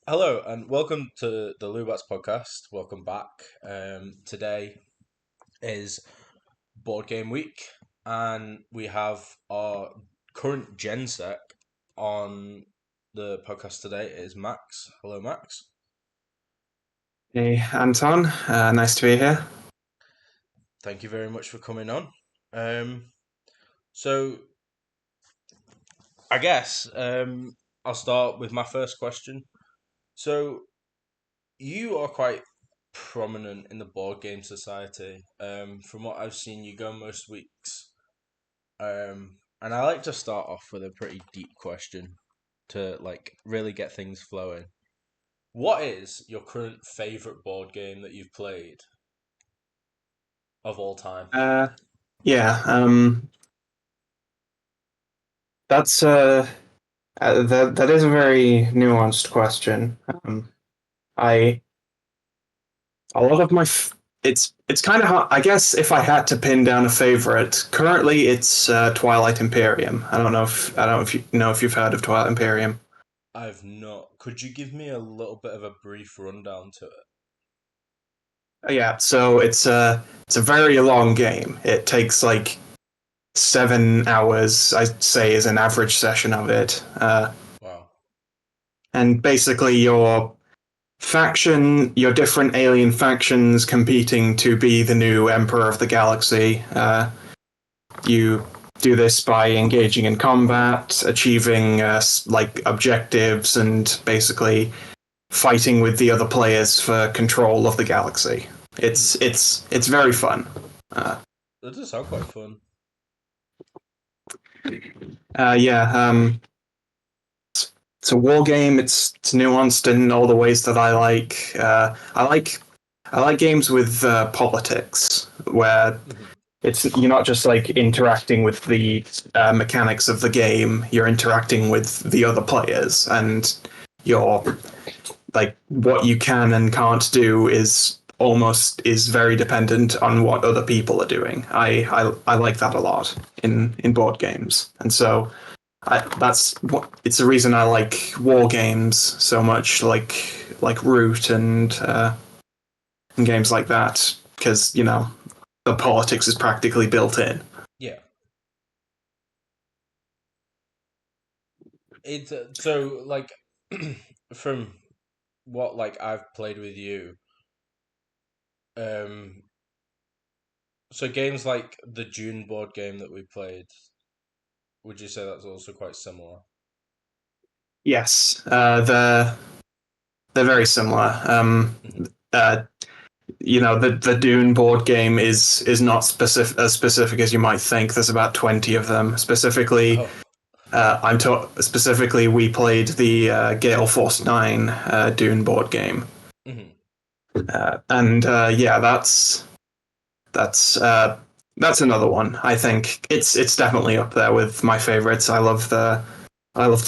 Hello and welcome to the LUBATS podcast. Welcome back. Today is board game week, and we have our current gen sec on the podcast today. It is Max. Hello, Max. Hey, Anton. Nice to be here. Thank you very much for coming on. So I guess I'll start with my first question. So you are quite prominent in the board game society. From what I've seen, you go most weeks. And I like to start off with a pretty deep question to really get things flowing. What is your current favorite board game that you've played of all time? Uh, yeah, that's that is a very nuanced question. I a lot of my it's kind of hard. I guess if I had to pin down a favorite, currently it's Twilight Imperium. I don't know if you know if you've heard of Twilight Imperium. I've not. Could you give me a little bit of a brief rundown to it? Yeah, so it's a very long game. It takes like 7 hours, I'd say, is an average session of it. Wow. And basically your different alien factions competing to be the new emperor of the galaxy. You do this by engaging in combat, achieving like objectives, and basically fighting with the other players for control of the galaxy. It's very fun. Uh, That does sound quite fun. yeah, it's a war game. It's nuanced in all the ways that I like. I like games with politics where Mhm. you're not just like interacting with the mechanics of the game. You're interacting with the other players, and you're like what you can and can't do is very dependent on what other people are doing. I like that a lot in board games, and so it's the reason I like war games so much, like Root and games like that, because the politics is practically built in. Yeah. It's so from what I've played with you. Um, so games like the Dune board game that we played, would you say that's also quite similar? Yes, they're very similar. Hmm. Uh, the Dune board game is not as specific as you might think. There's about 20 of them. Oh. Specifically, we played the Gale Force 9 Dune board game, Hmm. and yeah, that's uh, that's another one. I think it's definitely up there with my favorites. I love the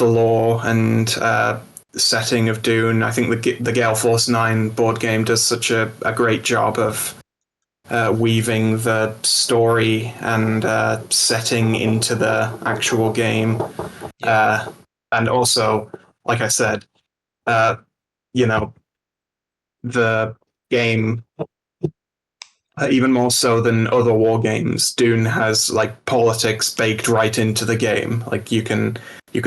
lore and setting of Dune. I think the Gale Force 9 board game does such a great job of weaving the story and setting into the actual game. Yeah. Uh, and also, like I said, uh, you know, the game, even more so than other war games, Dune has like politics baked right into the game. Like you can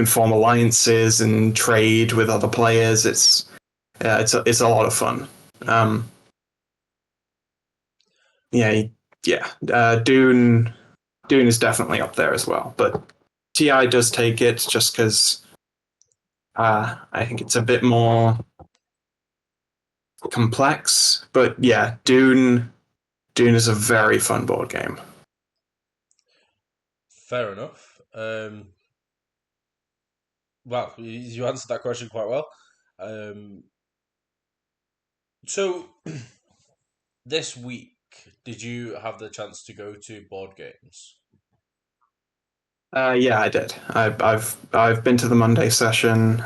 form alliances and trade with other players. It's a lot of fun. Hmm. Um, yeah, yeah. Dune is definitely up there as well, but TI does take it just because I think it's a bit more complex. But yeah, Dune is a very fun board game. Fair enough. Well, you answered that question quite well. Um, so this week, did you have the chance to go to board games? Yeah, I did. I've been to the Monday session.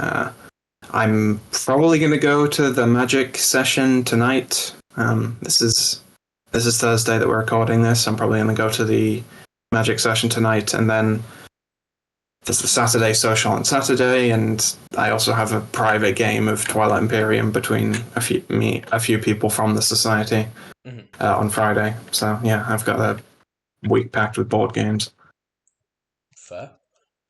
I'm probably going to go to the Magic session tonight. This is Thursday that we're recording this. I'm probably going to go to the Magic session tonight, and then there's the Saturday social on Saturday, and I also have a private game of Twilight Imperium between a few people from the society Hmm. on Friday. So yeah, I've got a week packed with board games. Fair.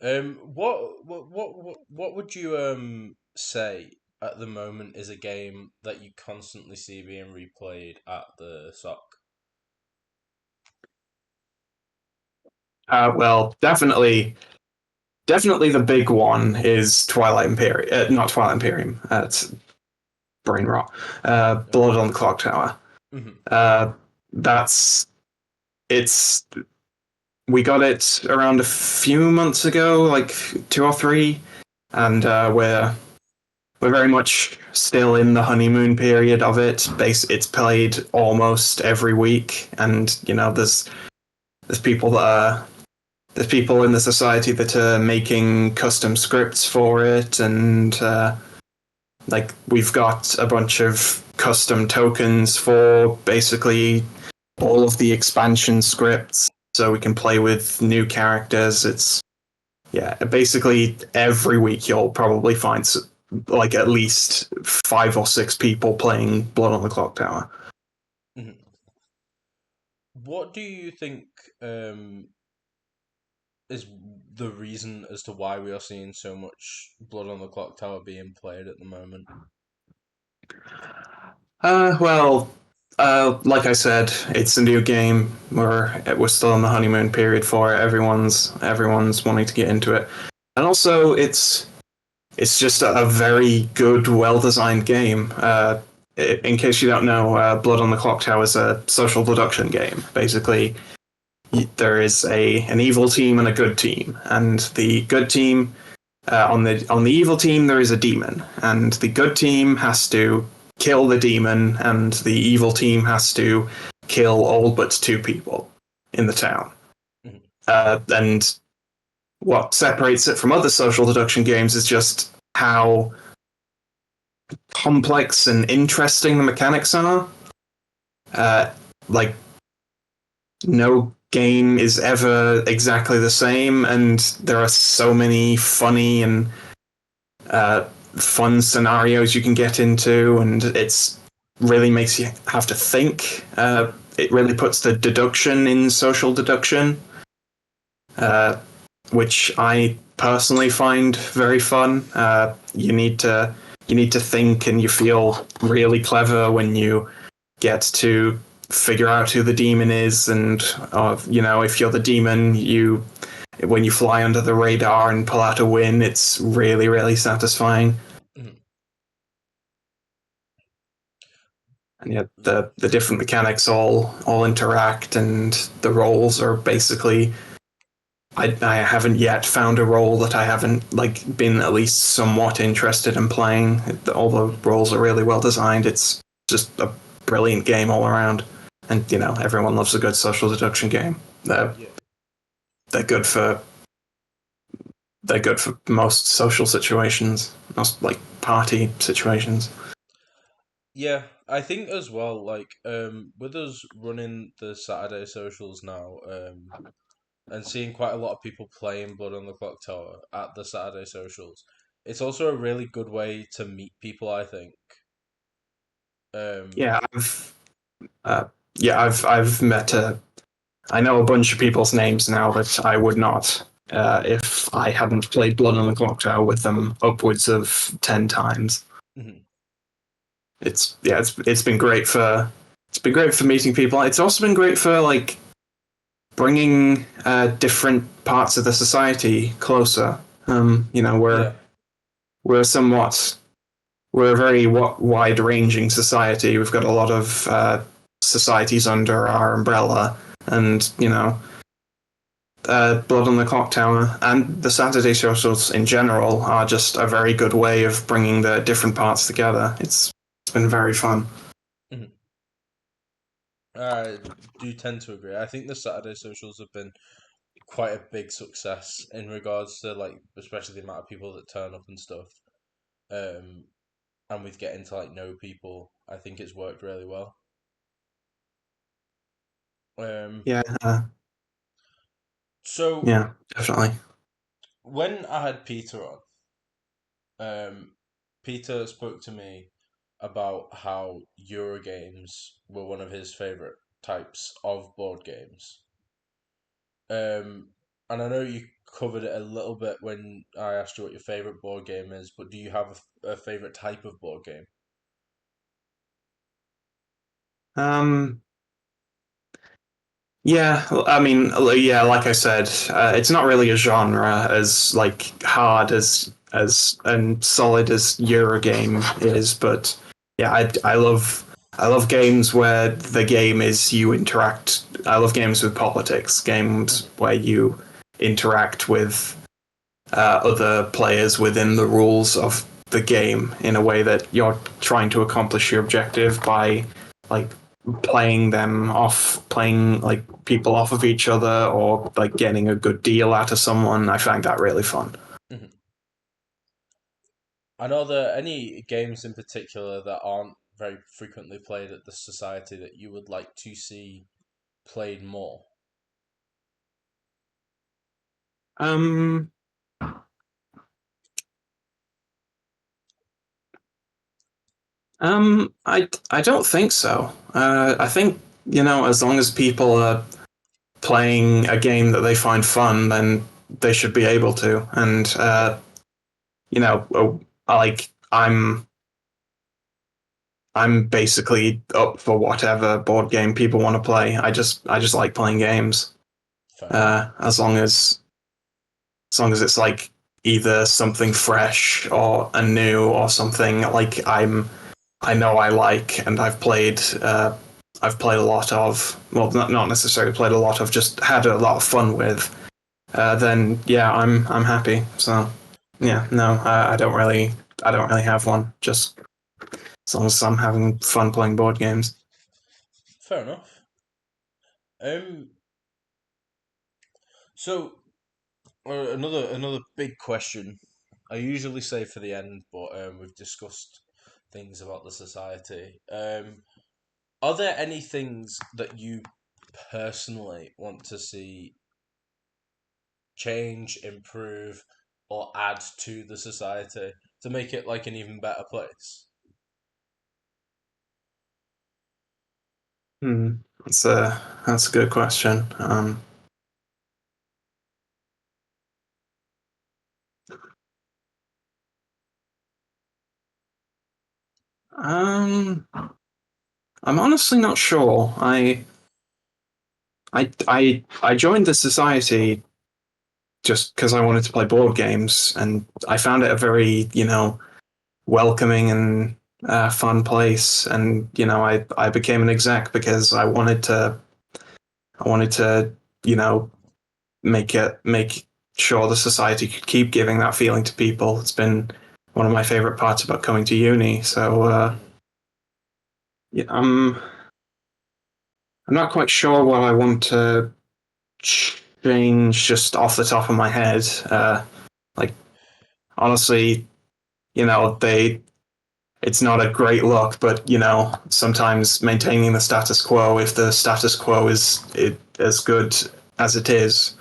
What would you say at the moment is a game that you constantly see being replayed at the sock? Well, definitely the big one is Twilight Imperium. Not Twilight Imperium. It's brain rot. Blood on the Clock Tower. Mm-hmm. Uh, that's it's. We got it around a few months ago, like 2 or 3, and we're very much still in the honeymoon period of it. It's played almost every week, and there's people that are there's people in the society that are making custom scripts for it, and like we've got a bunch of custom tokens for basically all of the expansion scripts, so we can play with new characters. It's yeah, basically every week you'll probably find like at least 5 or 6 people playing Blood on the Clock Tower. Hmm. What do you think is the reason as to why we are seeing so much Blood on the Clock Tower being played at the moment? Well, like I said, it's a new game. We're still in the honeymoon period for it. Everyone's wanting to get into it, and also it's just a very good, well designed game. In case you don't know, Blood on the Clock Tower is a social deduction game. Basically, there is an evil team and a good team, and the good team on the evil team there is a demon, and the good team has to kill the demon, and the evil team has to kill all but 2 people in the town. Mhm. And what separates it from other social deduction games is just how complex and interesting the mechanics are. Uh, like no game is ever exactly the same, and there are so many funny and uh, fun scenarios you can get into, and it's really makes you have to think. It really puts the deduction in social deduction, uh, which I personally find very fun. You need to think, and you feel really clever when you get to figure out who the demon is, and if you're the demon, you when you fly under the radar and pull out a win, it's really really satisfying. Mhm. And yet the different mechanics all interact, and the roles are basically I haven't yet found a role that I haven't like been at least somewhat interested in playing. All the Mhm. roles are really well designed. It's just a brilliant game all around, and everyone loves a good social deduction game. They're Yeah. they're good for most social situations, most like party situations. Yeah, I think as well, like, with us running the Saturday socials now, and seeing quite a lot of people playing Blood on the Clock Tower at the Saturday socials, it's also a really good way to meet people, I think. Um, Yeah, uh, I've met I know a bunch of people's names now that I would not if I hadn't played Blood on the Clock Tower with them upwards of 10 times. mhm. It's been great for meeting people. It's also been great for like bringing different parts of the society closer. Yeah. We're somewhat we're a very wide ranging society. We've got a lot of societies under our umbrella, and Blood on the Clock Tower and the Saturday socials in general are just a very good way of bringing the different parts together. It's been very fun. Mhm. I do tend to agree. I think the Saturday socials have been quite a big success in regards to like, especially the amount of people that turn up and stuff. Um, and with getting to like know people, I think it's worked really well. Um, Yeah, so yeah, definitely. when I had Peter on, Peter spoke to me about how Eurogames were one of his favorite types of board games. Um, and I know you covered it a little bit when I asked you what your favorite board game is, but do you have a favorite type of board game? Um, yeah, I mean, yeah, like I said, it's not really a genre as like hard as and solid as Eurogame is, but yeah, I love games where the game is you interact. I love games with politics, games Mhm. where you interact with other players within the rules of the game in a way that you're trying to accomplish your objective by like playing like people off of each other or like getting a good deal out of someone. I find that really fun. Mhm. And are there any games in particular that aren't very frequently played at the society that you would like to see played more? Um, I don't think so. I think as long as people are playing a game that they find fun, then they should be able to. And Yeah, like I'm basically up for whatever board game people want to play. I just like playing games. fair enough. As long as it's like either something fresh or a new or something like I know I like and I've played a lot of, well, not necessarily played a lot of, just had a lot of fun with. Then yeah, I'm happy. So yeah, no, I don't really have one. Just as long as I'm having fun playing board games. Fair enough. Um, so another big question. I usually say for the end, but we've discussed things about the society. Are there any things that you personally want to see change, improve, or add to the society to make it like an even better place? Hmm. That's a good question. Um, I'm honestly not sure. I joined the society just because I wanted to play board games, and I found it a very welcoming and fun place. And I became an exec because I wanted to you know make sure the society could keep giving that feeling to people. It's been one of my favorite parts about coming to uni. So Mhm. yeah, I'm not quite sure what I want to change just off the top of my head. Like honestly, they it's not a great look, but sometimes maintaining the status quo, if the status quo as good as it is,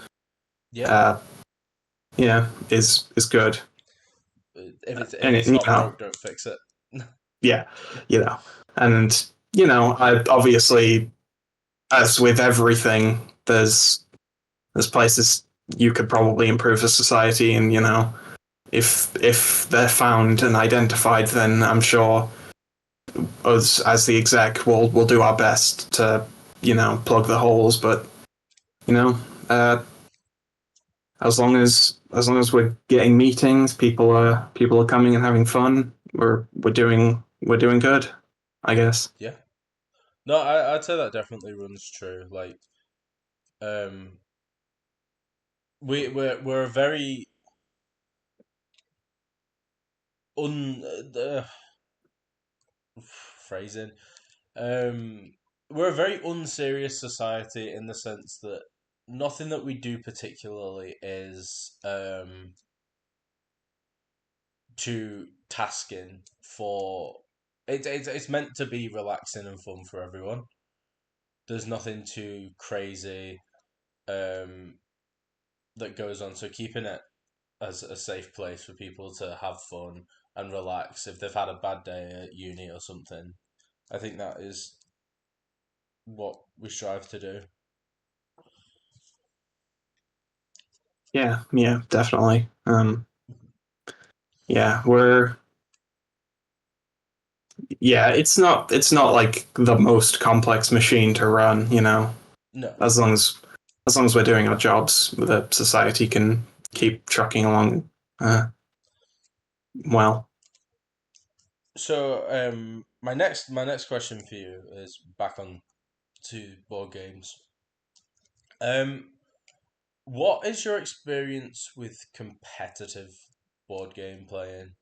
Yeah, uh, is good. if And it's not broke, don't fix it. yeah, you know, and I obviously, as with everything, there's places you could probably improve the society, and if they're found and identified, then I'm sure us as the exec will do our best to plug the holes. But you know, uh, as long as we're getting meetings, people are coming and having fun. We're doing good, I guess. Yeah. No, I'd say that definitely runs true. Like, um, we're a very un phrasing. Um, we're a very unserious society in the sense that nothing that we do particularly is too tasking for. It's meant to be relaxing and fun for everyone. There's nothing too crazy um that goes on. So keeping it as a safe place for people to have fun and relax if they've had a bad day at uni or something. I think that is what we strive to do. Yeah, yeah, definitely. Yeah, we're yeah, it's not like the most complex machine to run, you know. No. As long as we're doing our jobs, the society can keep trucking along. Uh, well, So my next question for you is back on to board games. Um, what is your experience with competitive board game playing?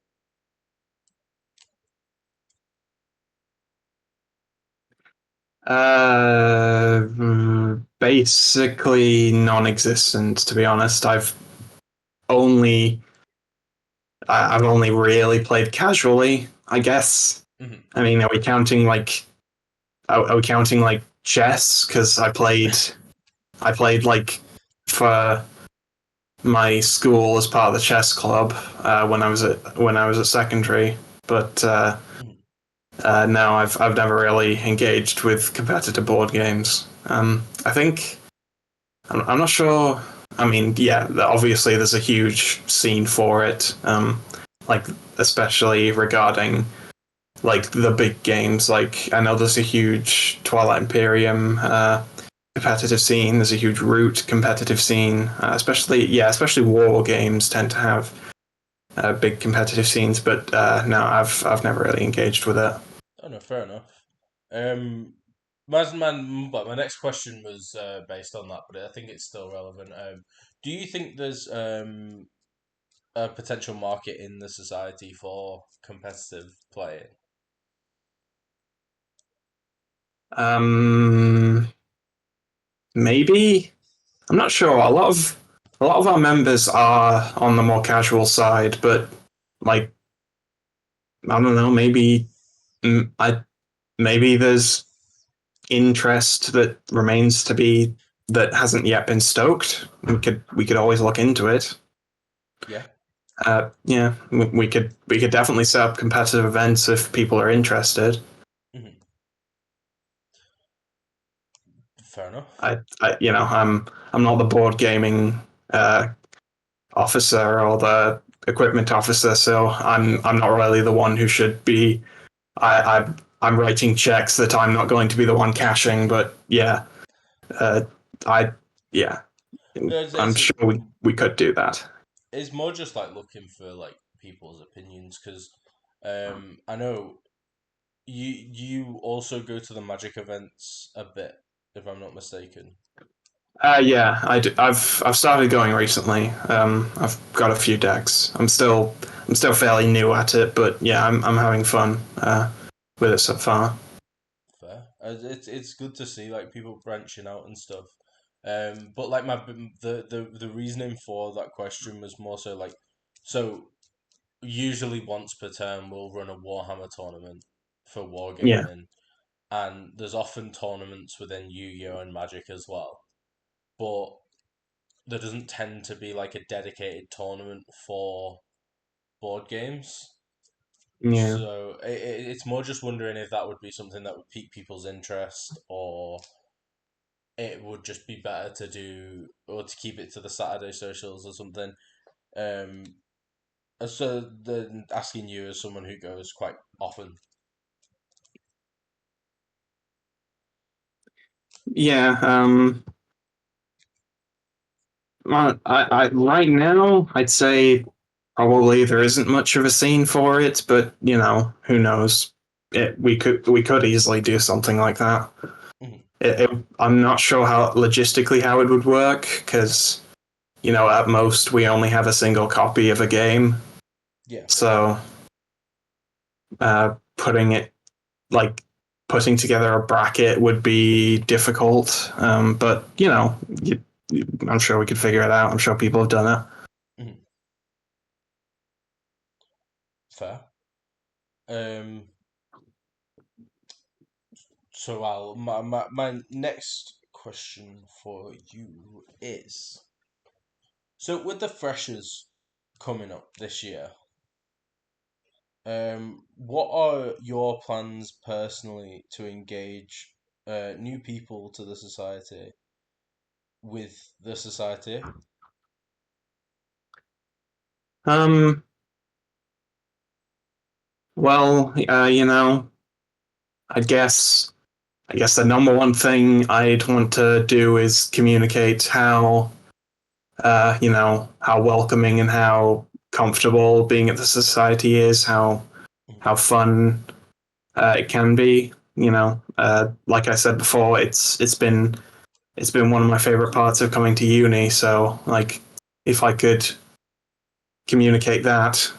basically non-existent, to be honest. Only I've only really played casually, I guess. Mhm. I mean, are we counting like chess? Because I played like for my school as part of the chess club when I was at secondary. But Mhm. no, I've never really engaged with competitive board games. I think I'm not sure. I mean, yeah, obviously there's a huge scene for it. Like especially regarding like the big games. Like I know there's a huge Twilight Imperium competitive scene. There's a huge Root competitive scene. Especially war games tend to have big competitive scenes. But no, I've never really engaged with it. Oh no, fair enough. Um, but my next question was based on that, but I think it's still relevant. Do you think there's a potential market in the society for competitive playing? Um, maybe I'm not sure. A lot of our members are on the more casual side, but like I don't know, I maybe there's interest that hasn't yet been stoked. We could always look into it. Yeah. Yeah, we could definitely set up competitive events if people are interested. Mhm. Fair enough. You know, I'm not the board gaming uh, officer or the equipment officer, so I'm not really the one who should be. I'm writing checks that I'm not going to be the one cashing, but yeah, uh, I yeah, No, I'm sure we could do that. it's more just like looking for like people's opinions because I know you also go to the Magic events a bit, if I'm not mistaken. Yeah, I've started going recently. I've got a few decks. I'm still fairly new at it, but yeah, I'm having fun with it so far. Fair. It's good to see like people branching out and stuff. But like the reasoning for that question was more so like so usually once per term we'll run a Warhammer tournament for Yeah, wargaming, and there's often tournaments within Yu-Gi-Oh and Magic as well. But there doesn't tend to be like a dedicated tournament for board games. yeah, So it's more just wondering if that would be something that would pique people's interest, or it would just be better to do or to keep it to the Saturday socials or something. Um, so then asking you as someone who goes quite often. yeah. Well, right now I'd say probably there isn't much of a scene for it, but you know, who knows? We could easily do something like that. Mhm. I'm not sure how logistically how it would work because you know at most we only have a single copy of a game, Yeah. so putting it like putting together a bracket would be difficult. But you know, I'm sure we could figure it out. I'm sure people have done it. Mhm. Fair. Um, so my next question for you is, so with the freshers. coming up this year. What are your plans personally to engage new people to the society with the society? Um, well, I guess I guess the number one thing I'd want to do is communicate how how welcoming and how comfortable being at the society is, Mhm, how fun it can be. Like I said before, it's been one of my favorite parts of coming to uni. So like, if I could communicate that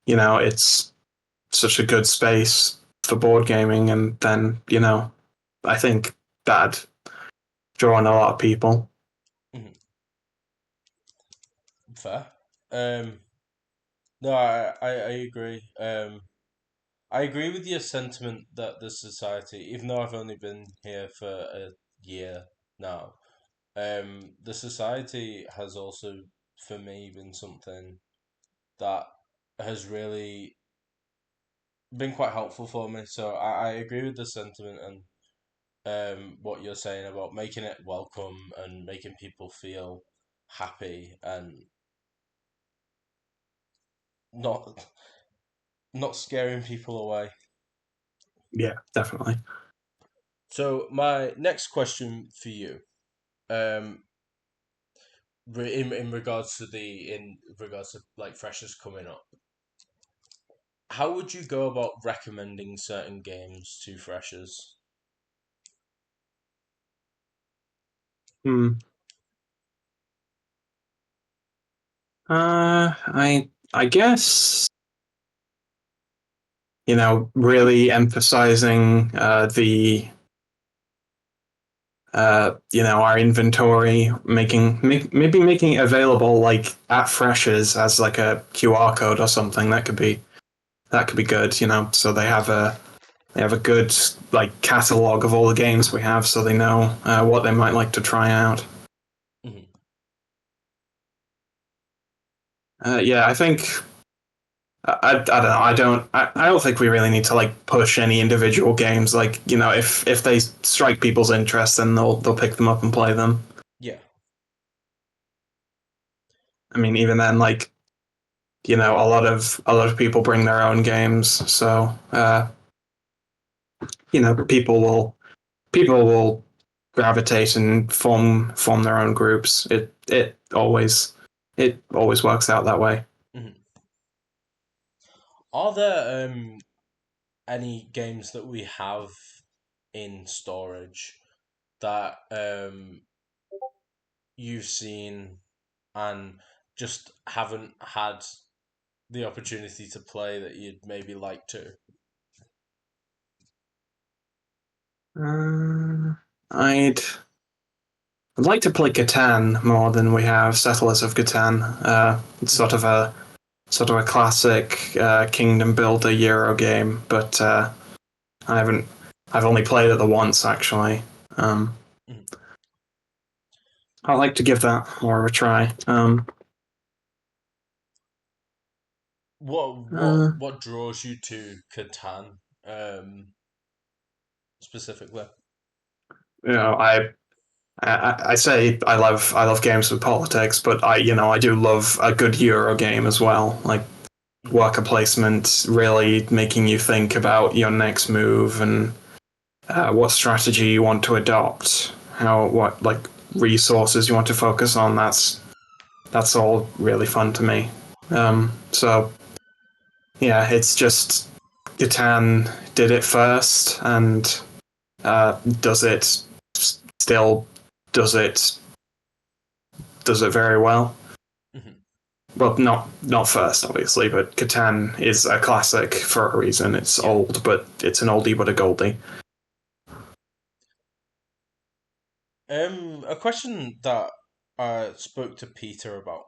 it's such a good space for board gaming, and then I think that'd draw in a lot of people. mhm. Fair. No, I agree. I agree with your sentiment that the society, even though I've only been here for a year now, the society has also, for me, been something that has really been quite helpful for me. So I agree with the sentiment and what you're saying about making it welcome and making people feel happy and not not scaring people away. Yeah, definitely. So my next question for you, um, in regards to like freshers coming up, how would you go about recommending certain games to freshers? Hmm. I guess really emphasizing the our inventory, maybe making it available like at freshers as like a QR code or something. That could be good. So they have a good like catalog of all the games we have, so they know what they might like to try out. Mhm. Yeah, I think I don't know. I don't think we really need to like push any individual games. Like if they strike people's interest, then they'll pick them up and play them. Yeah. I mean, even then, like a lot of people bring their own games, so people will gravitate and form their own groups. It always works out that way. Mhm. Are there any games that we have in storage that you've seen and just haven't had the opportunity to play that you'd maybe like to? Uh, I'd I'd like to play Catan more than we have Settlers of Catan. It's Mhm, sort of a classic kingdom builder Euro game, but I haven't. I've only played it the once actually. Um, mhm. I'd like to give that more of a try. Uh, What draws you to Catan specifically? you know, I say I love games with politics, but I do love a good Euro game as well. Like Mhm, worker placement, really making you think about your next move and what strategy you want to adopt, what like resources you want to focus on. That's all really fun to me. So yeah, it's just Catan did it first and does it still does it does it very well. mhm. Well, not first, obviously, but Catan is a classic for a reason. It's Yeah. old, but it's an oldie but a goldie. A question that I spoke to Peter about.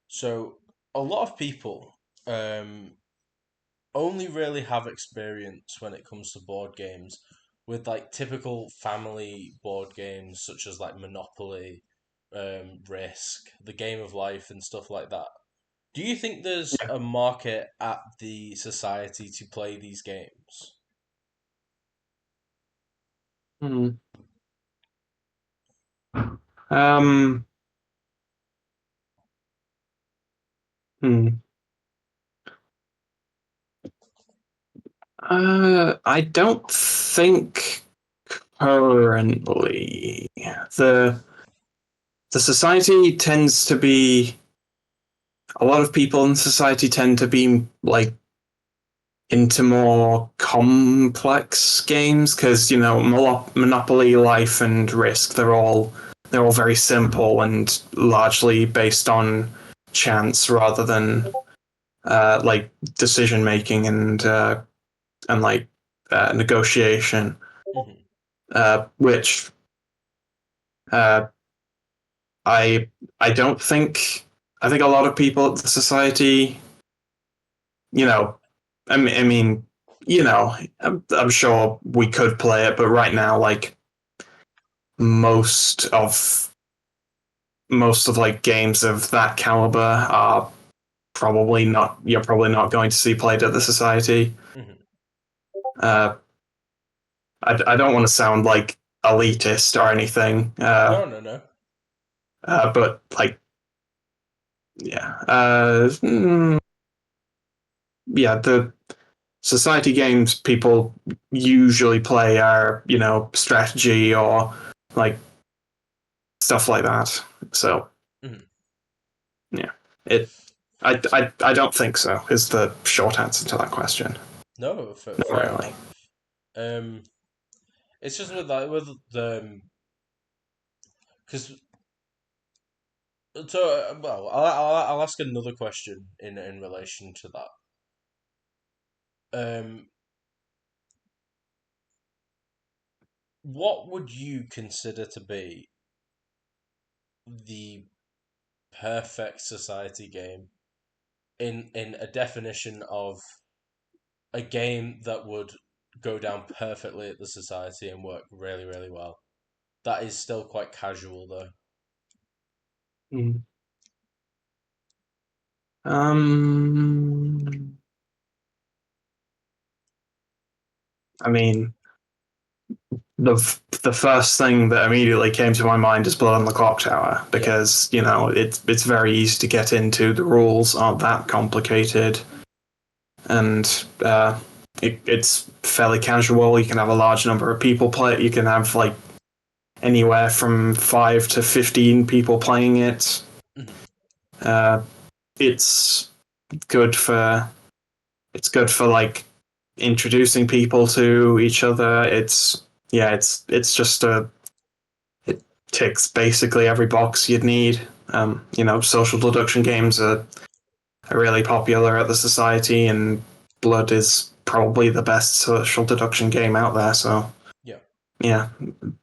So a lot of people um only really have experience when it comes to board games with like typical family board games such as like Monopoly Risk, the Game of Life, and stuff like that. Do you think there's Yeah. a market at the society to play these games? Hmm. Um. Hmm. I don't think currently the the society tends to be a lot of people in society tend to be like into more complex games because Monopoly, Life, and Risk they're all very simple and largely based on chance rather than like decision making and like negotiation, Hmm. which uh, I I don't think I think a lot of people at the society, you know, I mean, I'm sure we could play it, but right now, like most of most of like games of that caliber are probably not. You're probably not going to see played at the society. Hmm. Uh, I don't want to sound like elitist or anything, No, no, no. but like yeah, yeah, the society games people usually play are strategy or like stuff like that. So Hmm. yeah, it. I don't think so. Is the short answer to that question? No, Not fair really. enough. Um, it's just with like with the because well, I'll ask another question in relation to that. Um, what would you consider to be the perfect society game in a definition of a game that would go down perfectly at the society and work really, really well? That is still quite casual though. Mm. Um, I mean, the first thing that immediately came to my mind is Blood on the Clock Tower Yeah. because it's very easy to get into. The rules aren't that complicated, and it's fairly casual. You can have a large number of people play it. You can have like anywhere from 5 to 15 people playing it. Mhm. Uh, it's good for like introducing people to each other. It's just it ticks basically every box you'd need. Social deduction games are really popular at the society, and Blood is probably the best social deduction game out there. So Yeah. yeah,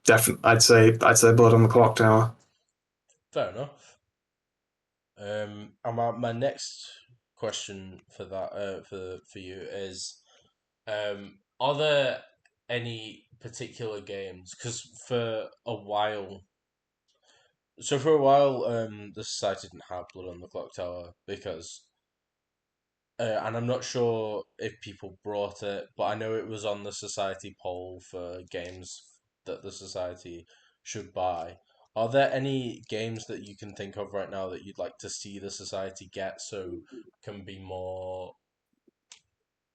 definitely, I'd say Blood on the Clock Tower. Fair enough. And my next question for that for you is are there any particular games? Because for a while, the society didn't have Blood on the Clock Tower because, and I'm not sure if people brought it, but I know it was on the society poll for games that the society should buy. Are there any games that you can think of right now that you'd like to see the society get so can be more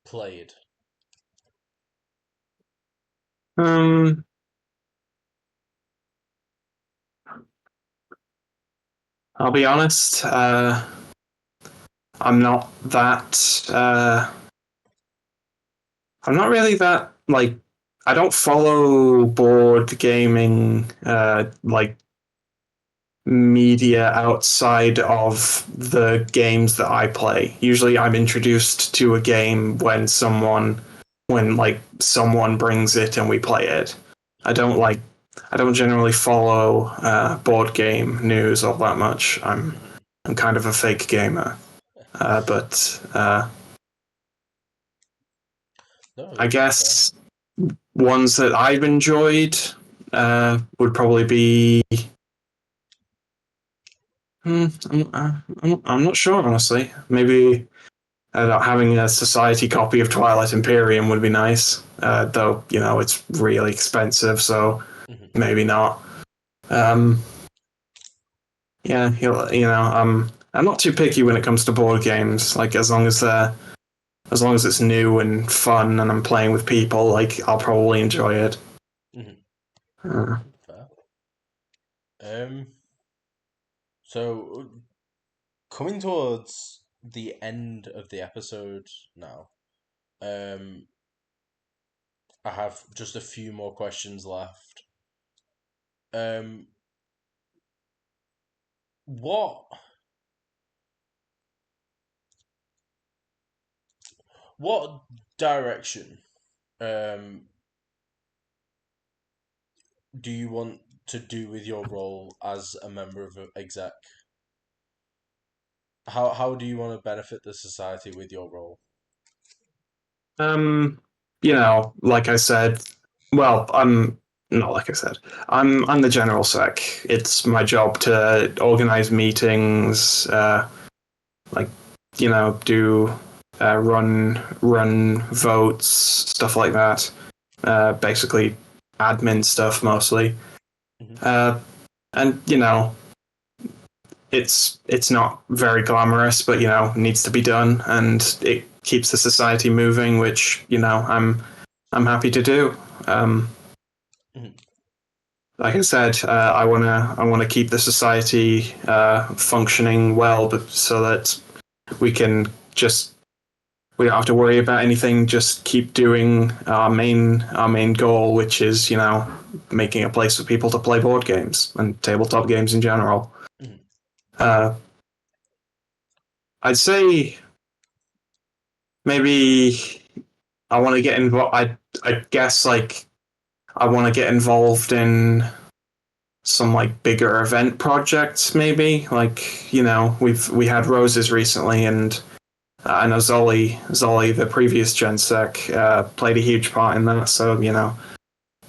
played? Um, I'll be honest. I'm not that. I'm not really that like. I don't follow board gaming like media outside of the games that I play. Usually I'm introduced to a game when like someone brings it and we play it. I don't like I don't generally follow board game news all that much. Mhm. I'm kind of a fake gamer. But No, I that's fair. guess ones that I've enjoyed would probably be I'm not sure, honestly. Maybe having a society copy of Twilight Imperium would be nice, though, it's really expensive, so Hmm. maybe not. Um, yeah, I'm not too picky when it comes to board games. Like, as long as it's new and fun and I'm playing with people, like, I'll probably enjoy it. Hmm. Uh, Fair. Um, so coming towards the end of the episode now, um, I have just a few more questions left. Um, what what direction um do you want to do with your role as a member of exec? How do you want to benefit the society with your role? Um, like I said, well, I'm not like I said. I'm the general sec. It's my job to organize meetings, like do run votes, stuff like that. Basically, admin stuff mostly. Hmm. Uh, and it's not very glamorous, but needs to be done, and it keeps the society moving, which I'm happy to do. Um, Hmm. like I said, I wanna keep the society functioning well, but so that we can just we don't have to worry about anything. Just keep doing our main goal, which is making a place for people to play board games and tabletop games in general. Hmm. Uh, I'd say maybe I want to get involved. I guess like I want to get involved in some like bigger event projects. Maybe like we had roses recently, and I know Zolly, the previous Gen Sec, played a huge part in that. So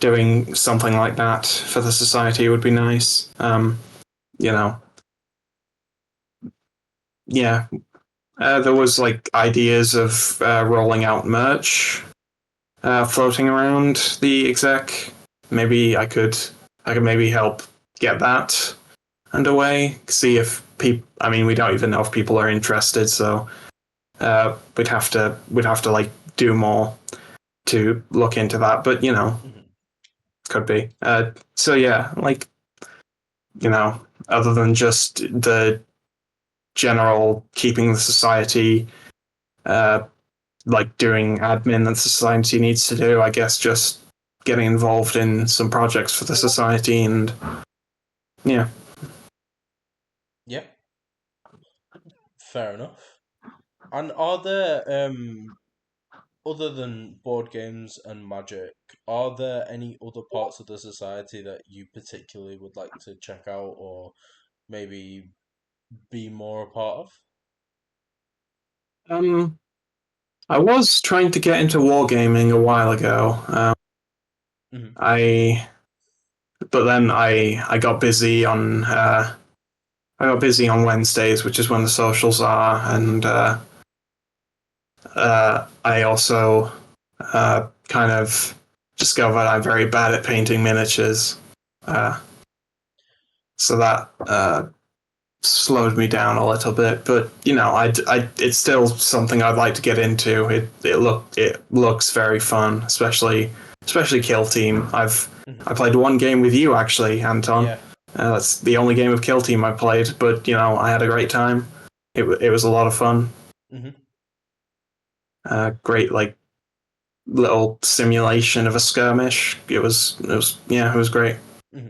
doing something like that for the society would be nice. You know, yeah. There was like ideas of rolling out merch floating around the exec. Maybe I could maybe help get that underway. See if people. I mean, we don't even know if people are interested, so we'd have to like do more to look into that. But Hmm. could be. So yeah, like other than just the general keeping the society uh, like doing admin that society needs to do. I guess just getting involved in some projects for the society and yeah. Yeah, fair enough. And are there other than board games and magic, are there any other parts of the society that you particularly would like to check out or maybe be more a part of? Um, I was trying to get into wargaming a while ago. Hmm. I but then I got busy on Wednesdays, which is when the socials are, and I also kind of discovered I'm very bad at painting miniatures. Uh, so that slowed me down a little bit. But it's still something I'd like to get into. It looks very fun, especially Kill Team. Hmm. I played one game with you actually, Anton. Yeah. That's the only game of Kill Team I played, but I had a great time. It was a lot of fun. Hmm. Great like little simulation of a skirmish. It was great. Hmm.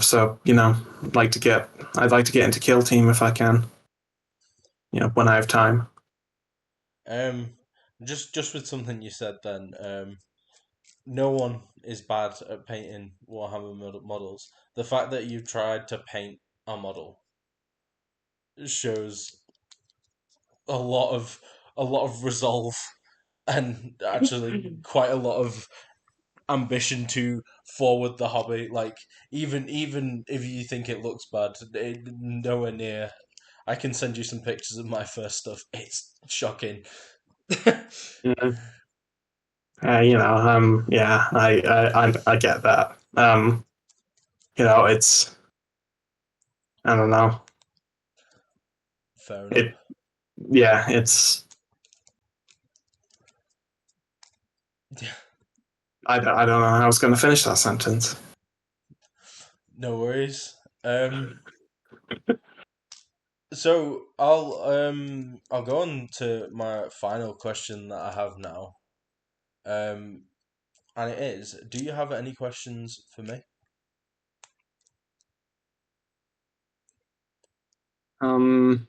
So I'd like to get into Kill Team if I can. When I have time. Um, just with something you said then, no one is bad at painting Warhammer models. The fact that you tried to paint a model shows a lot of resolve and actually quite a lot of ambition to forward the hobby. Like even if you think it looks bad, nowhere near. I can send you some pictures of my first stuff. It's shocking. Yeah. Yeah, I get that. It's I don't know. Fair enough. It yeah, it's I don't know how I was going to finish that sentence. No worries. So I'll go on to my final question that I have now. And it is, do you have any questions for me? Um,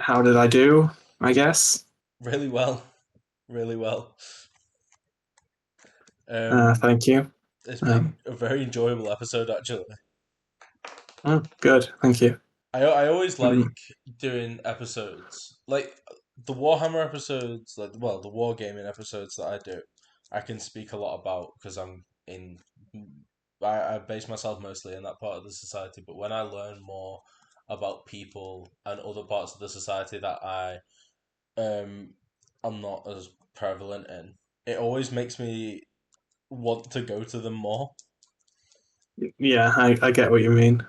how did I do? I guess. Really well, really well. Um, Thank you. it's been Um, a very enjoyable episode actually. Good. Thank you. I always like Mm, doing episodes like the Warhammer episodes, like well the wargaming episodes that I do. I can speak a lot about because I'm in. I base myself mostly in that part of the society, but when I learn more about people and other parts of the society that um I'm not as prevalent in, it always makes me want to go to them more. yeah, I get what you mean.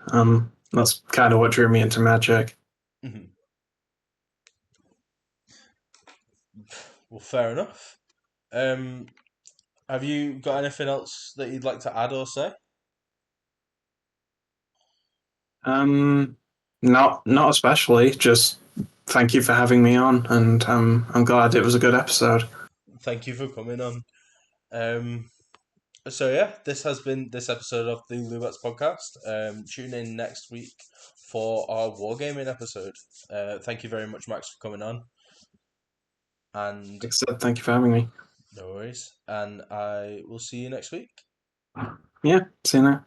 That's kind of what drew me into magic. Mhm. Well, fair enough. Um, have you got anything else that you'd like to add or say? Um, not especially. Just thank you for having me on, and I'm glad it was a good episode. Thank you for coming on. Um, so yeah, this has been this episode of the LUBATS podcast. Tune in next week for our wargaming episode. Thank you very much, Max, for coming on, and Like I said, thank you for having me. no worries. And I will see you next week. Yeah, see you now.